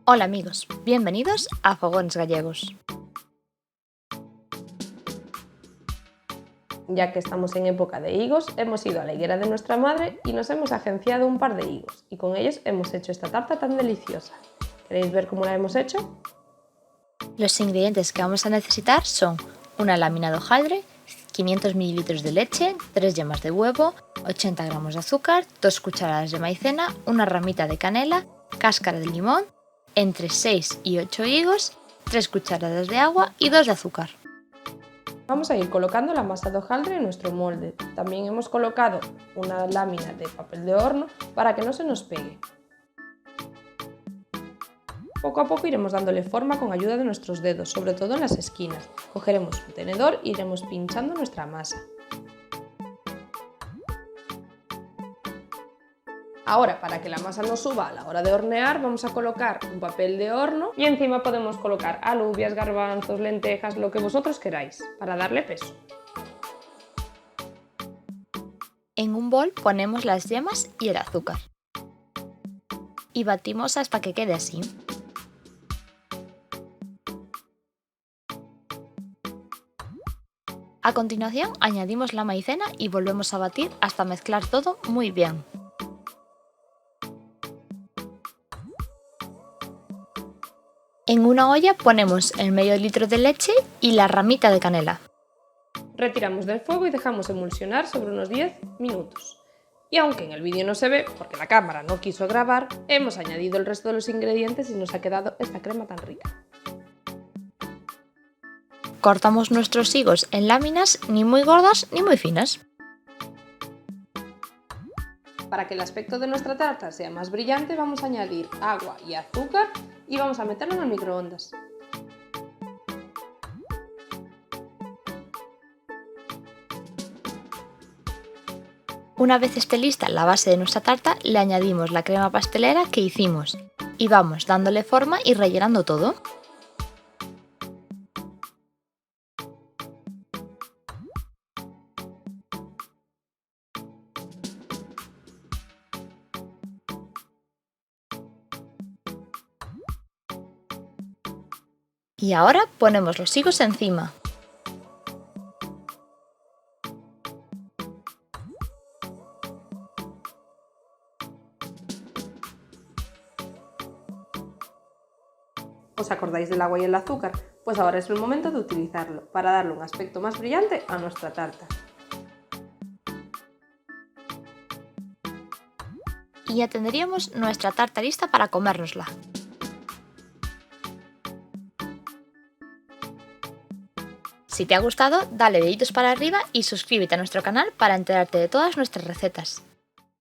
Hola amigos, bienvenidos a Fogones Gallegos. Ya que estamos en época de higos, hemos ido a la higuera de nuestra madre y nos hemos agenciado un par de higos, y con ellos hemos hecho esta tarta tan deliciosa. ¿Queréis ver cómo la hemos hecho? Los ingredientes que vamos a necesitar son una lámina de hojaldre, 500 ml de leche, 3 yemas de huevo, 80 gramos de azúcar, 2 cucharadas de maicena, una ramita de canela, cáscara de limón, entre 6 y 8 higos, 3 cucharadas de agua y 2 de azúcar. Vamos a ir colocando la masa de hojaldre en nuestro molde. También hemos colocado una lámina de papel de horno para que no se nos pegue. Poco a poco iremos dándole forma con ayuda de nuestros dedos, sobre todo en las esquinas. Cogeremos un tenedor e iremos pinchando nuestra masa. Ahora, para que la masa no suba a la hora de hornear, vamos a colocar un papel de horno y encima podemos colocar alubias, garbanzos, lentejas, lo que vosotros queráis, para darle peso. En un bol ponemos las yemas y el azúcar y batimos hasta que quede así. A continuación añadimos la maicena y volvemos a batir hasta mezclar todo muy bien. En una olla ponemos el medio litro de leche y la ramita de canela. Retiramos del fuego y dejamos emulsionar sobre unos 10 minutos. Y aunque en el vídeo no se ve, porque la cámara no quiso grabar, hemos añadido el resto de los ingredientes y nos ha quedado esta crema tan rica. Cortamos nuestros higos en láminas ni muy gordas ni muy finas. Para que el aspecto de nuestra tarta sea más brillante, vamos a añadir agua y azúcar y vamos a meterlo en el microondas. Una vez esté lista la base de nuestra tarta, le añadimos la crema pastelera que hicimos y vamos dándole forma y rellenando todo. Y ahora ponemos los higos encima. ¿Os acordáis del agua y el azúcar? Pues ahora es el momento de utilizarlo para darle un aspecto más brillante a nuestra tarta. Y ya tendríamos nuestra tarta lista para comérnosla. Si te ha gustado, dale deditos para arriba y suscríbete a nuestro canal para enterarte de todas nuestras recetas.